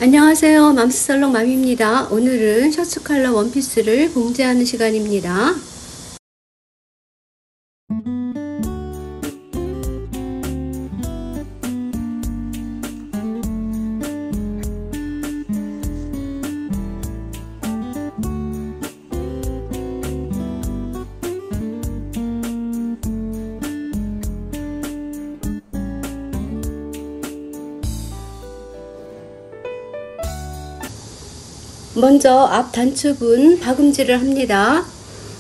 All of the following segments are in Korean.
안녕하세요. 맘스살롱 맘입니다. 오늘은 셔츠 컬러 원피스를 봉제하는 시간입니다. 먼저 앞 단추분 박음질을 합니다.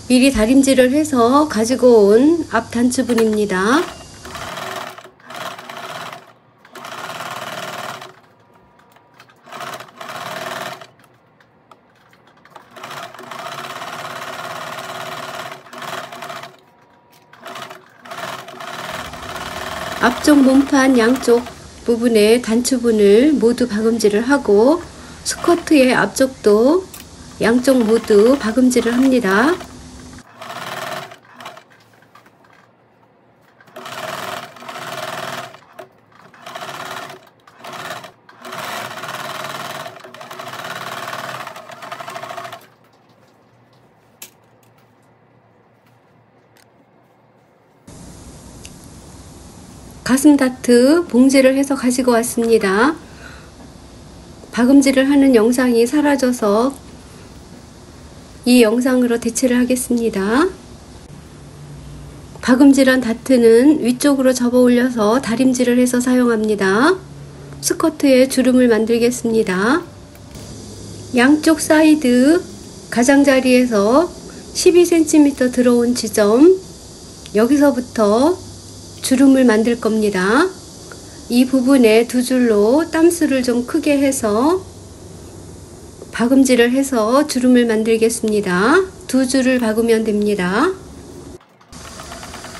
미리 다림질을 해서 가지고 온 앞 단추분입니다. 앞쪽 몸판 양쪽 부분에 단추분을 모두 박음질을 하고 스커트의 앞쪽도 양쪽 모두 박음질을 합니다. 가슴 다트 봉제를 해서 가지고 왔습니다. 박음질을 하는 영상이 사라져서 이 영상으로 대체를 하겠습니다. 박음질한 다트는 위쪽으로 접어 올려서 다림질을 해서 사용합니다. 스커트에 주름을 만들겠습니다. 양쪽 사이드 가장자리에서 12cm 들어온 지점, 여기서부터 주름을 만들 겁니다. 이 부분에 두 줄로 땀수를 좀 크게 해서 박음질을 해서 주름을 만들겠습니다. 두 줄을 박으면 됩니다.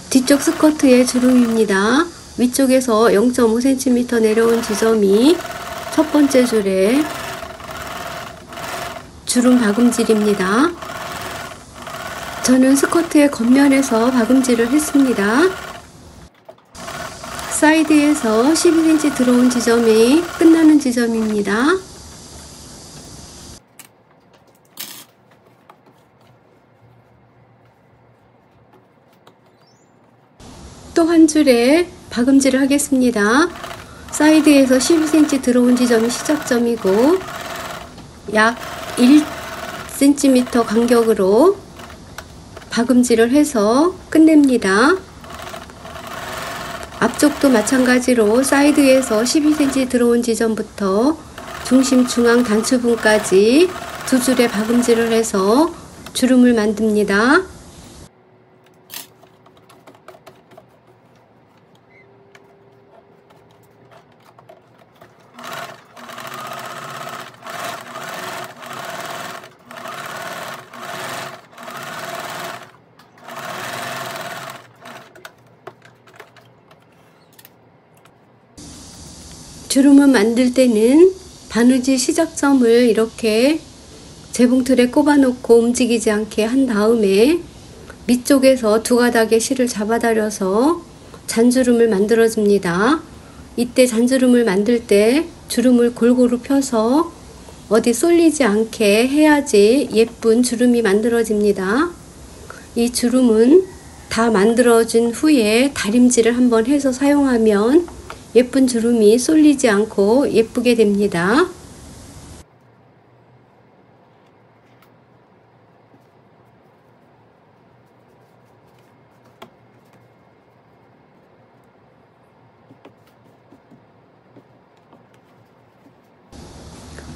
뒤쪽 스커트의 주름입니다. 위쪽에서 0.5cm 내려온 지점이 첫 번째 줄에 주름 박음질입니다. 저는 스커트의 겉면에서 박음질을 했습니다. 사이드에서 12cm 들어온 지점이 끝나는 지점입니다. 또 한 줄에 박음질을 하겠습니다. 사이드에서 12cm 들어온 지점이 시작점이고 약 1cm 간격으로 박음질을 해서 끝냅니다. 앞쪽도 마찬가지로 사이드에서 12cm 들어온 지점부터 중심 중앙 단추분까지 두 줄에 박음질을 해서 주름을 만듭니다. 주름을 만들 때는 바느질 시작점을 이렇게 재봉틀에 꼽아 놓고 움직이지 않게 한 다음에 밑쪽에서 두 가닥의 실을 잡아다려서 잔주름을 만들어 줍니다. 이때 잔주름을 만들 때 주름을 골고루 펴서 어디 쏠리지 않게 해야지 예쁜 주름이 만들어집니다. 이 주름은 다 만들어진 후에 다림질을 한번 해서 사용하면 예쁜 주름이 쏠리지 않고 예쁘게 됩니다.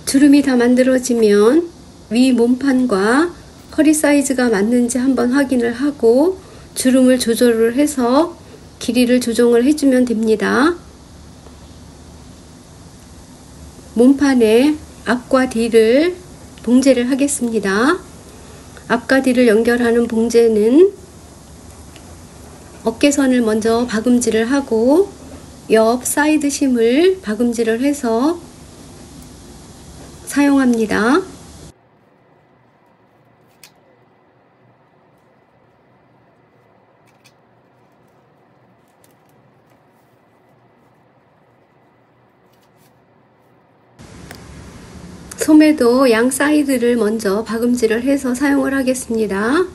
주름이 다 만들어지면 위 몸판과 허리 사이즈가 맞는지 한번 확인을 하고 주름을 조절을 해서 길이를 조정을 해주면 됩니다. 몸판에 앞과 뒤를 봉제를 하겠습니다. 앞과 뒤를 연결하는 봉제는 어깨선을 먼저 박음질을 하고 옆 사이드 심을 박음질을 해서 사용합니다. 소매도 양 사이드를 먼저 박음질을 해서 사용을 하겠습니다.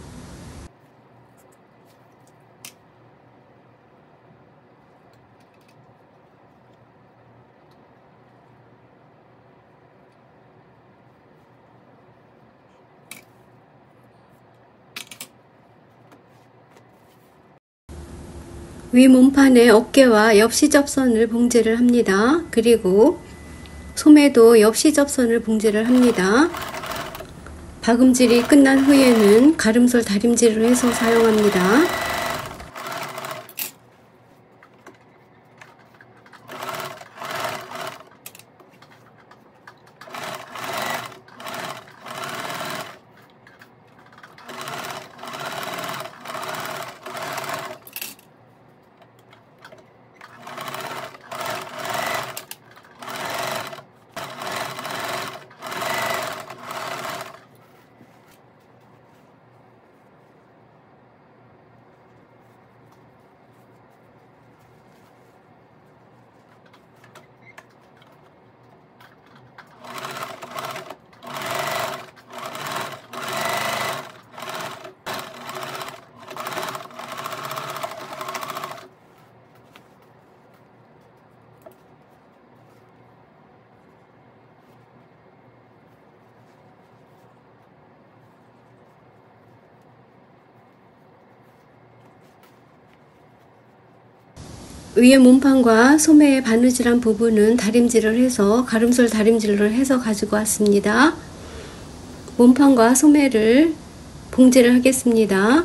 위 몸판에 어깨와 옆 시접선을 봉제를 합니다. 그리고 소매도 옆 시접선을 봉제를 합니다. 박음질이 끝난 후에는 가름솔 다림질을 해서 사용합니다. 위에 몸판과 소매의 바느질한 부분은 다림질을 해서 가름솔 다림질을 해서 가지고 왔습니다. 몸판과 소매를 봉제를 하겠습니다.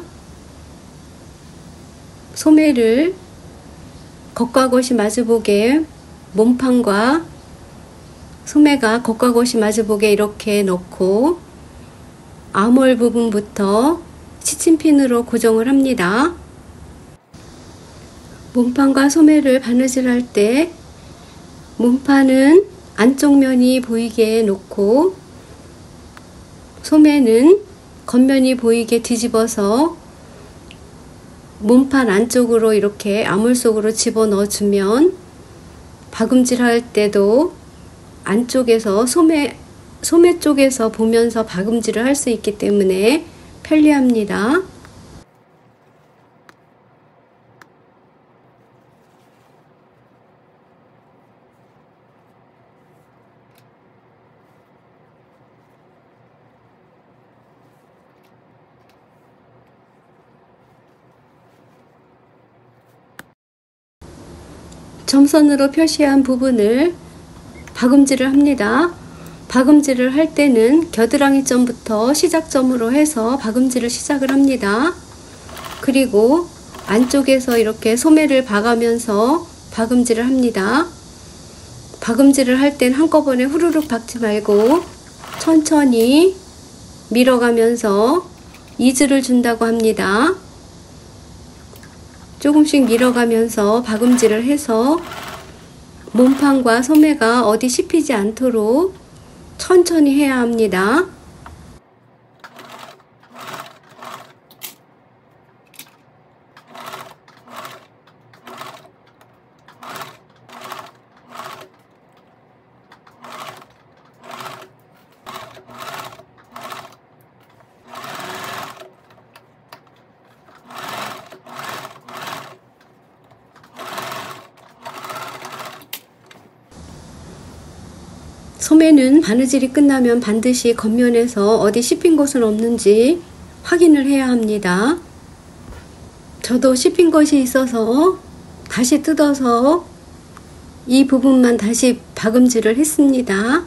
소매를 겉과 겉이 마주보게 몸판과 소매가 겉과 겉이 마주보게 이렇게 넣고 아몰 부분부터 시침핀으로 고정을 합니다. 몸판과 소매를 바느질할 때 몸판은 안쪽 면이 보이게 놓고 소매는 겉면이 보이게 뒤집어서 몸판 안쪽으로 이렇게 아몰 속으로 집어넣어 주면 박음질 할 때도 안쪽에서 소매 쪽에서 보면서 박음질을 할 수 있기 때문에 편리합니다. 점선으로 표시한 부분을 박음질을 합니다. 박음질을 할 때는 겨드랑이 점부터 시작점으로 해서 박음질을 시작을 합니다. 그리고 안쪽에서 이렇게 소매를 박으면서 박음질을 합니다. 박음질을 할 땐 한꺼번에 후루룩 박지 말고 천천히 밀어가면서 이즈를 준다고 합니다. 조금씩 밀어가면서 박음질을 해서 몸판과 소매가 어디 씹히지 않도록 천천히 해야 합니다. 소매는 바느질이 끝나면 반드시 겉면에서 어디 씹힌 곳은 없는지 확인을 해야 합니다. 저도 씹힌 것이 있어서 다시 뜯어서 이 부분만 다시 박음질을 했습니다.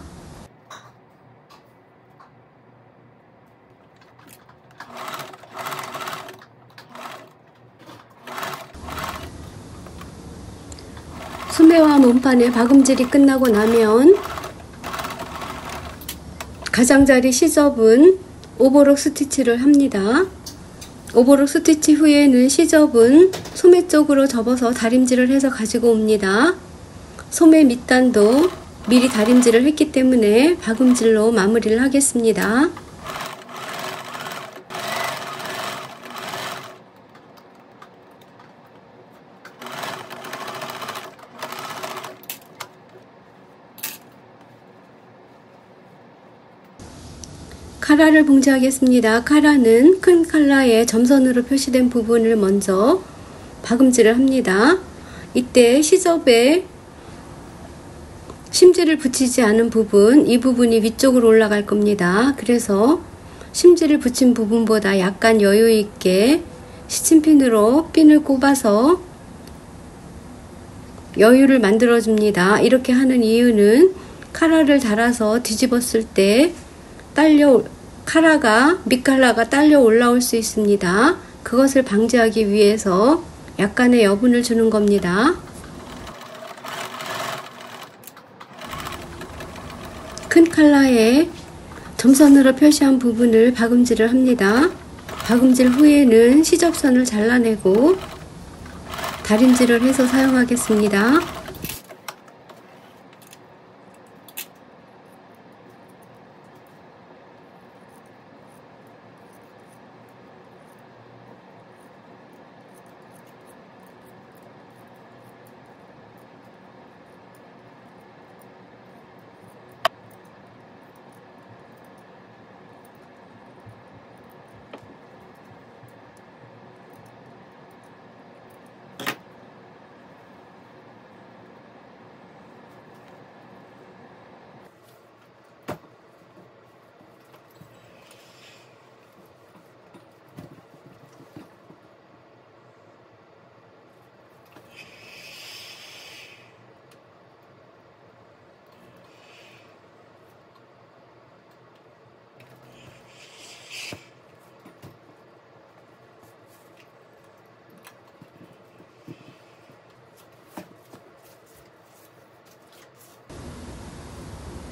소매와 몸판의 박음질이 끝나고 나면 가장자리 시접은 오버록 스티치를 합니다. 오버록 스티치 후에는 시접은 소매 쪽으로 접어서 다림질을 해서 가지고 옵니다. 소매 밑단도 미리 다림질을 했기 때문에 박음질로 마무리를 하겠습니다. 카라를 봉제하겠습니다. 카라는 큰 칼라에 점선으로 표시된 부분을 먼저 박음질을 합니다. 이때 시접에 심지를 붙이지 않은 부분, 이 부분이 위쪽으로 올라갈 겁니다. 그래서 심지를 붙인 부분보다 약간 여유 있게 시침핀으로 핀을 꼽아서 여유를 만들어 줍니다. 이렇게 하는 이유는 카라를 달아서 뒤집었을 때 밑칼라가 딸려 올라올 수 있습니다. 그것을 방지하기 위해서 약간의 여분을 주는 겁니다. 큰 칼라에 점선으로 표시한 부분을 박음질을 합니다. 박음질 후에는 시접선을 잘라내고 다림질을 해서 사용하겠습니다.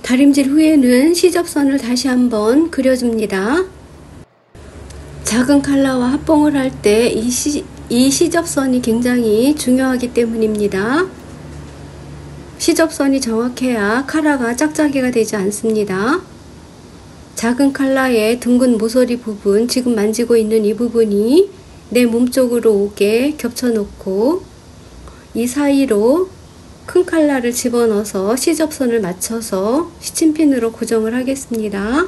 다림질 후에는 시접선을 다시 한번 그려줍니다. 작은 칼라와 합봉을 할 때 이 시접선이 굉장히 중요하기 때문입니다. 시접선이 정확해야 카라가 짝짝이가 되지 않습니다. 작은 칼라의 둥근 모서리 부분, 지금 만지고 있는 이 부분이 내 몸쪽으로 오게 겹쳐 놓고 이 사이로 큰 칼라를 집어넣어서 시접선을 맞춰서 시침핀으로 고정을 하겠습니다.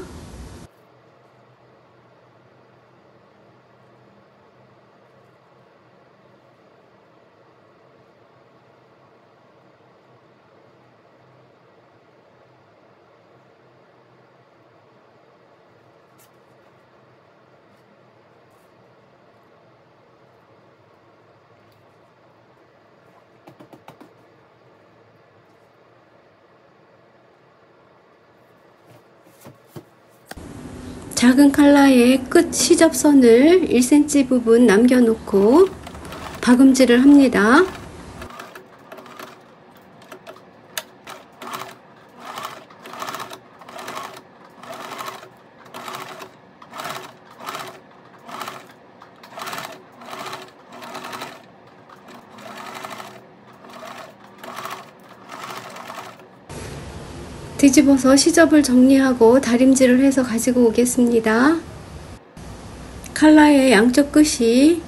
작은 칼라의 끝 시접선을 1cm 부분 남겨놓고 박음질을 합니다. 뒤집어서 시접을 정리하고 다림질을 해서 가지고 오겠습니다. 칼라의 양쪽 끝이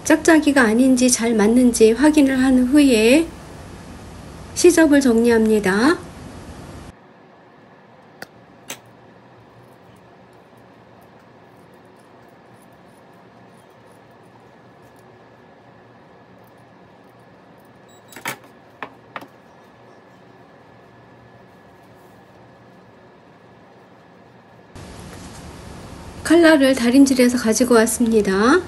짝짝이가 아닌지 잘 맞는지 확인을 한 후에 시접을 정리합니다. 칼라를 다림질해서 가지고 왔습니다.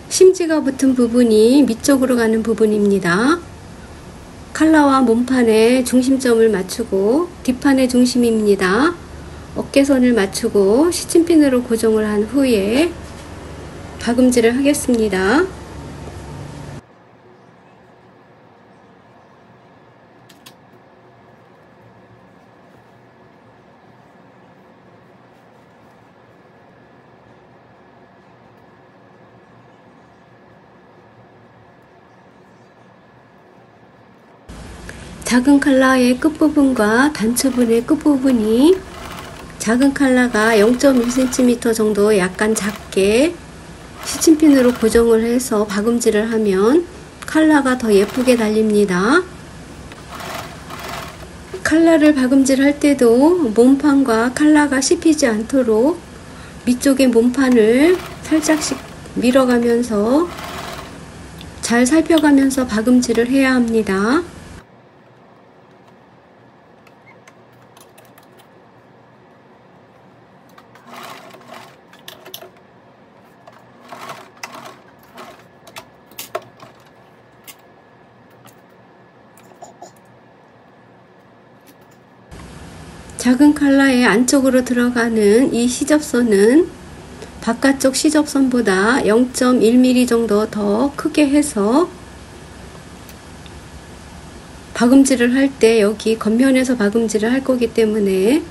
심지가 붙은 부분이 밑쪽으로 가는 부분입니다. 칼라와 몸판의 중심점을 맞추고 뒷판의 중심입니다. 어깨선을 맞추고 시침핀으로 고정을 한 후에 박음질을 하겠습니다. 작은 칼라의 끝부분과 단추분의 끝부분이 작은 칼라가 0.1cm 정도 약간 작게 시침핀으로 고정을 해서 박음질을 하면 칼라가 더 예쁘게 달립니다. 칼라를 박음질 할 때도 몸판과 칼라가 씹히지 않도록 밑쪽의 몸판을 살짝씩 밀어가면서 잘 살펴가면서 박음질을 해야 합니다. 작은 칼라의 안쪽으로 들어가는 이 시접선은 바깥쪽 시접선보다 0.1mm 정도 더 크게 해서 박음질을 할 때 여기 겉면에서 박음질을 할 거기 때문에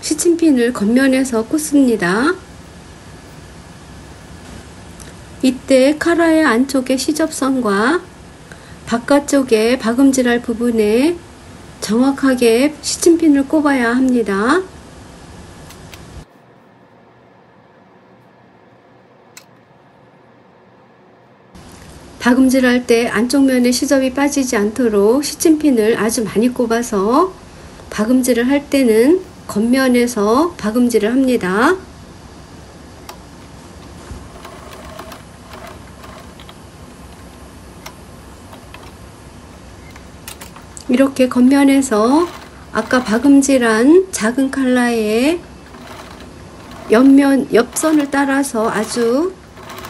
시침핀을 겉면에서 꽂습니다. 이때 칼라의 안쪽의 시접선과 바깥쪽에 박음질할 부분에 정확하게 시침핀을 꼽아야 합니다. 박음질할 때 안쪽 면에 시접이 빠지지 않도록 시침핀을 아주 많이 꼽아서 박음질을 할 때는 겉면에서 박음질을 합니다. 이렇게 겉면에서 아까 박음질한 작은 칼라의 옆선을 따라서 아주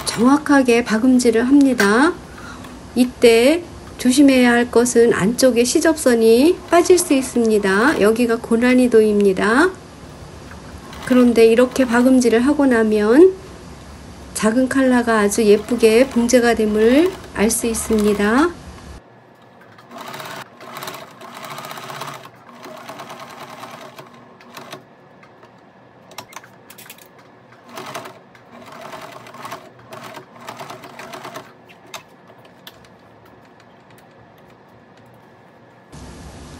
정확하게 박음질을 합니다. 이때 조심해야 할 것은 안쪽에 시접선이 빠질 수 있습니다. 여기가 고난이도입니다. 그런데 이렇게 박음질을 하고 나면 작은 칼라가 아주 예쁘게 봉제가 됨을 알 수 있습니다.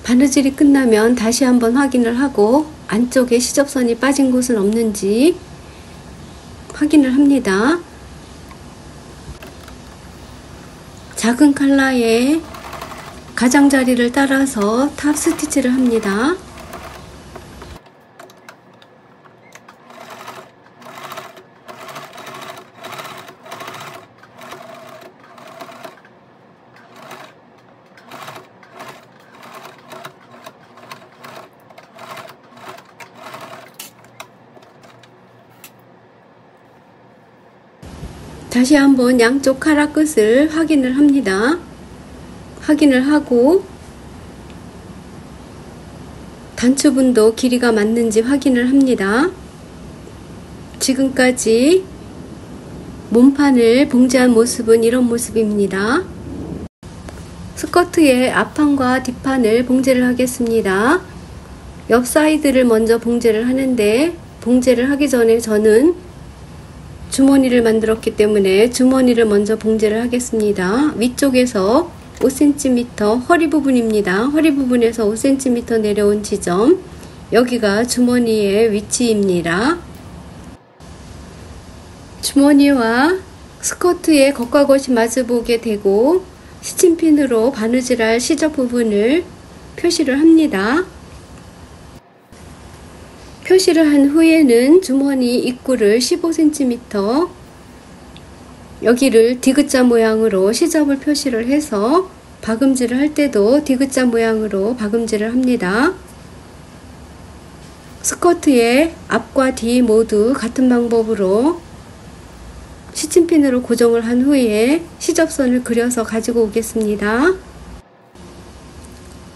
바느질이 끝나면 다시 한번 확인을 하고 안쪽에 시접선이 빠진 곳은 없는지 확인을 합니다. 작은 칼라의 가장자리를 따라서 탑 스티치를 합니다. 다시 한번 양쪽 카라 끝을 확인을 합니다. 확인을 하고 단추분도 길이가 맞는지 확인을 합니다. 지금까지 몸판을 봉제한 모습은 이런 모습입니다. 스커트의 앞판과 뒷판을 봉제를 하겠습니다. 옆 사이드를 먼저 봉제를 하는데 봉제를 하기 전에 저는 주머니를 만들었기 때문에 주머니를 먼저 봉제를 하겠습니다. 위쪽에서 5cm 허리 부분입니다. 허리 부분에서 5cm 내려온 지점, 여기가 주머니의 위치입니다. 주머니와 스커트의 겉과 겉이 마주보게 되고 시침핀으로 바느질할 시접 부분을 표시를 합니다. 표시를 한 후에는 주머니 입구를 15cm 여기를 디귿자 모양으로 시접을 표시를 해서 박음질을 할 때도 디귿자 모양으로 박음질을 합니다. 스커트의 앞과 뒤 모두 같은 방법으로 시침핀으로 고정을 한 후에 시접선을 그려서 가지고 오겠습니다.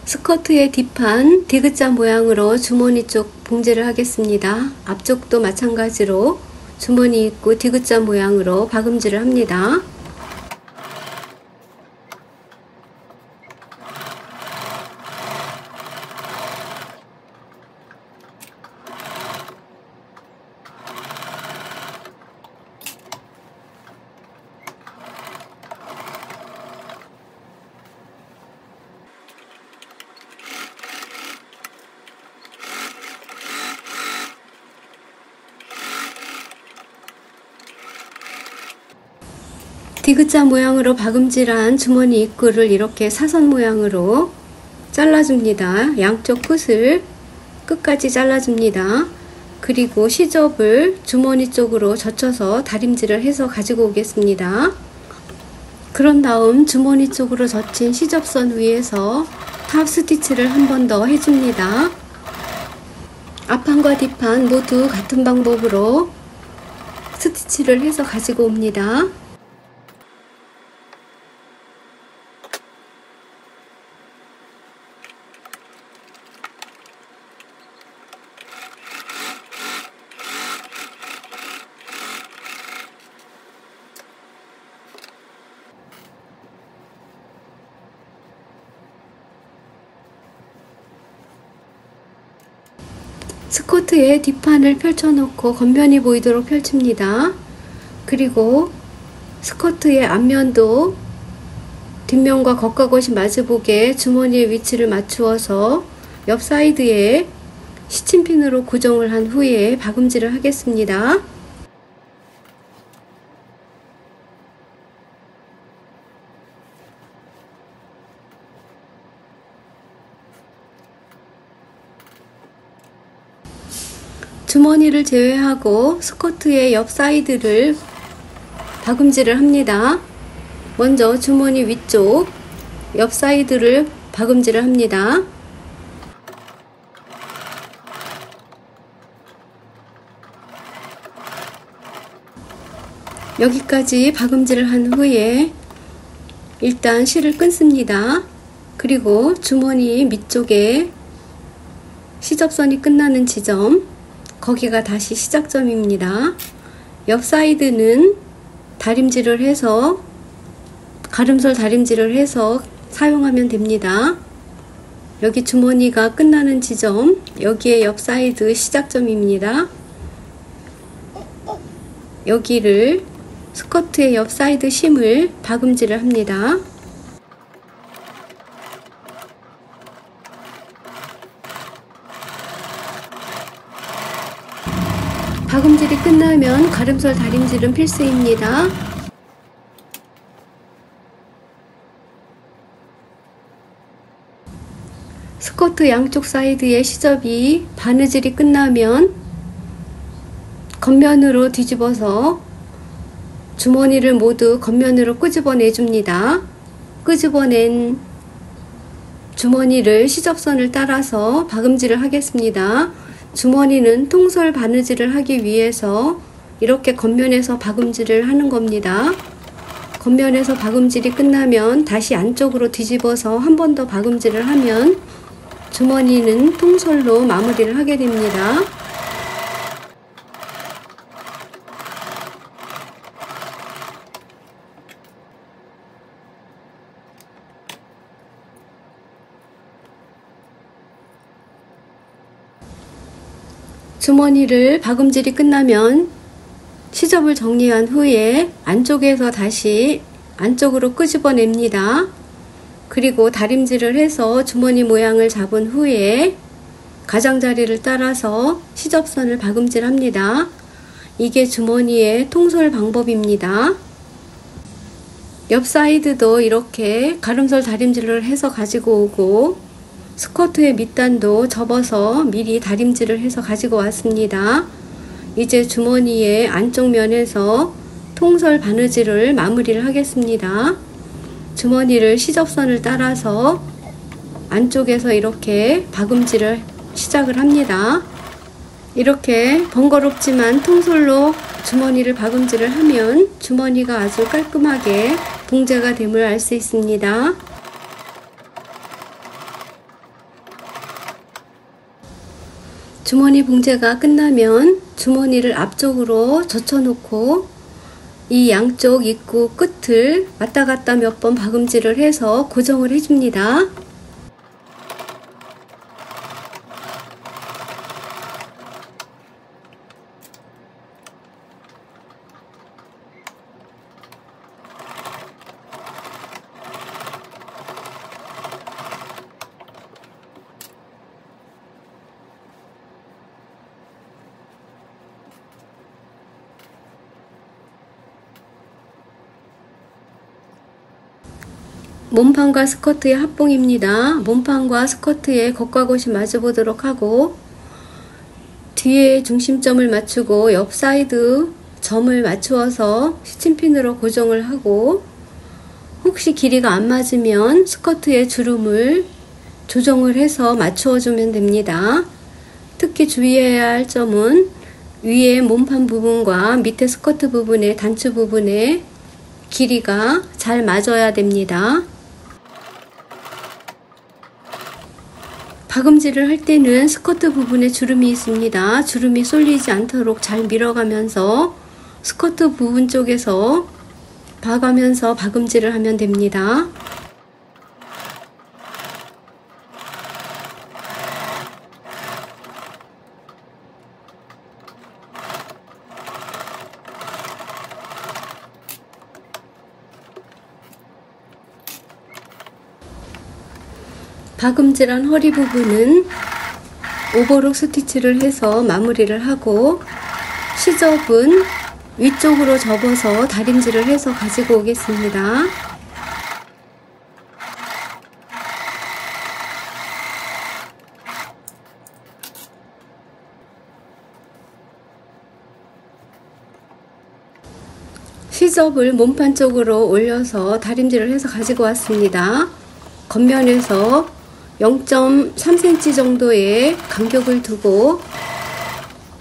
스커트의 뒷판 디귿자 모양으로 주머니 쪽 봉제를 하겠습니다. 앞쪽도 마찬가지로 주머니 입구 디귿자 모양으로 박음질을 합니다. 디귿자 모양으로 박음질한 주머니 입구를 이렇게 사선 모양으로 잘라줍니다. 양쪽 끝을 끝까지 잘라줍니다. 그리고 시접을 주머니 쪽으로 젖혀서 다림질을 해서 가지고 오겠습니다. 그런 다음 주머니 쪽으로 젖힌 시접선 위에서 탑 스티치를 한 번 더 해줍니다. 앞판과 뒷판 모두 같은 방법으로 스티치를 해서 가지고 옵니다. 스커트의 뒷판을 펼쳐놓고 겉면이 보이도록 펼칩니다. 그리고 스커트의 앞면도 뒷면과 겉과 겉이 마주보게 주머니의 위치를 맞추어서 옆 사이드에 시침핀으로 고정을 한 후에 박음질을 하겠습니다. 주머니를 제외하고 스커트의 옆 사이드를 박음질을 합니다. 먼저 주머니 위쪽 옆 사이드를 박음질을 합니다. 여기까지 박음질을 한 후에 일단 실을 끊습니다. 그리고 주머니 밑쪽에 시접선이 끝나는 지점, 거기가 다시 시작점입니다. 옆 사이드는 다림질을 해서 가름솔 다림질을 해서 사용하면 됩니다. 여기 주머니가 끝나는 지점, 여기에 옆 사이드 시작점입니다. 여기를 스커트의 옆 사이드 심을 박음질을 합니다. 박음질이 끝나면 가름솔 다림질은 필수입니다. 스커트 양쪽 사이드의 시접이 바느질이 끝나면 겉면으로 뒤집어서 주머니를 모두 겉면으로 끄집어내 줍니다. 끄집어낸 주머니를 시접선을 따라서 박음질을 하겠습니다. 주머니는 통솔 바느질을 하기 위해서 이렇게 겉면에서 박음질을 하는 겁니다. 겉면에서 박음질이 끝나면 다시 안쪽으로 뒤집어서 한 번 더 박음질을 하면 주머니는 통솔로 마무리를 하게 됩니다. 주머니를 박음질이 끝나면 시접을 정리한 후에 안쪽에서 다시 안쪽으로 끄집어냅니다. 그리고 다림질을 해서 주머니 모양을 잡은 후에 가장자리를 따라서 시접선을 박음질합니다. 이게 주머니의 통솔 방법입니다. 옆 사이드도 이렇게 가름솔 다림질을 해서 가지고 오고 스커트의 밑단도 접어서 미리 다림질을 해서 가지고 왔습니다. 이제 주머니의 안쪽 면에서 통솔 바느질을 마무리를 하겠습니다. 주머니를 시접선을 따라서 안쪽에서 이렇게 박음질을 시작을 합니다. 이렇게 번거롭지만 통솔로 주머니를 박음질을 하면 주머니가 아주 깔끔하게 봉제가 됨을 알 수 있습니다. 주머니 봉제가 끝나면 주머니를 앞쪽으로 젖혀놓고 이 양쪽 입구 끝을 왔다 갔다 몇 번 박음질을 해서 고정을 해줍니다. 몸판과 스커트의 합봉입니다. 몸판과 스커트의 겉과 겉이 마주보도록 하고 뒤에 중심점을 맞추고 옆 사이드 점을 맞추어서 스친핀으로 고정을 하고 혹시 길이가 안 맞으면 스커트의 주름을 조정을 해서 맞추어 주면 됩니다. 특히 주의해야 할 점은 위에 몸판 부분과 밑에 스커트 부분의 단추 부분의 길이가 잘 맞아야 됩니다. 박음질을 할 때는 스커트 부분에 주름이 있습니다. 주름이 쏠리지 않도록 잘 밀어가면서 스커트 부분 쪽에서 봐가면서 박음질을 하면 됩니다. 박음질한 허리 부분은 오버록 스티치를 해서 마무리를 하고 시접은 위쪽으로 접어서 다림질을 해서 가지고 오겠습니다. 시접을 몸판 쪽으로 올려서 다림질을 해서 가지고 왔습니다. 겉면에서 0.3cm 정도의 간격을 두고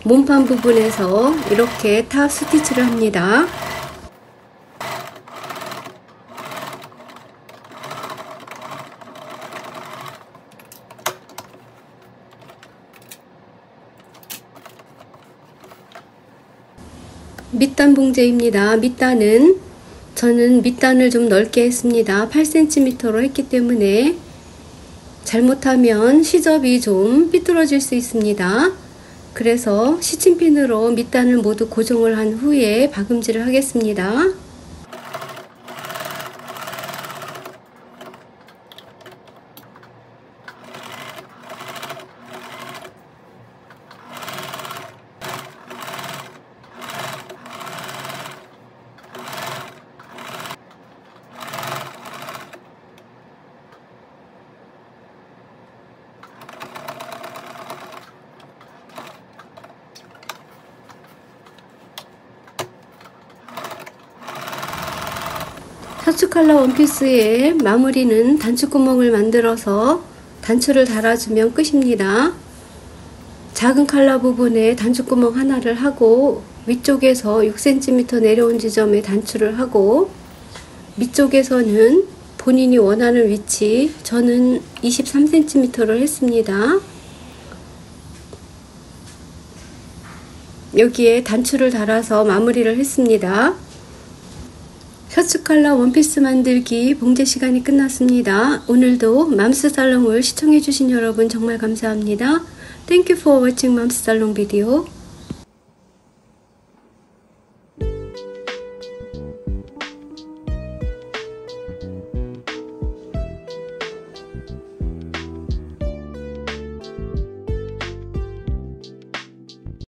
몸판 부분에서 이렇게 탑 스티치를 합니다. 밑단 봉제입니다. 밑단은 저는 밑단을 좀 넓게 했습니다. 8cm로 했기 때문에 잘못하면 시접이 좀 삐뚤어질 수 있습니다. 그래서 시침핀으로 밑단을 모두 고정을 한 후에 박음질을 하겠습니다. 셔츠 컬러 원피스의 마무리는 단추구멍을 만들어서 단추를 달아주면 끝입니다. 작은 컬러 부분에 단추구멍 하나를 하고 위쪽에서 6cm 내려온 지점에 단추를 하고 밑쪽에서는 본인이 원하는 위치, 저는 23cm를 했습니다. 여기에 단추를 달아서 마무리를 했습니다. 셔츠 컬러 원피스 만들기 봉제 시간이 끝났습니다. 오늘도 맘스살롱을 시청해주신 여러분 정말 감사합니다. Thank you for watching 맘스살롱 video.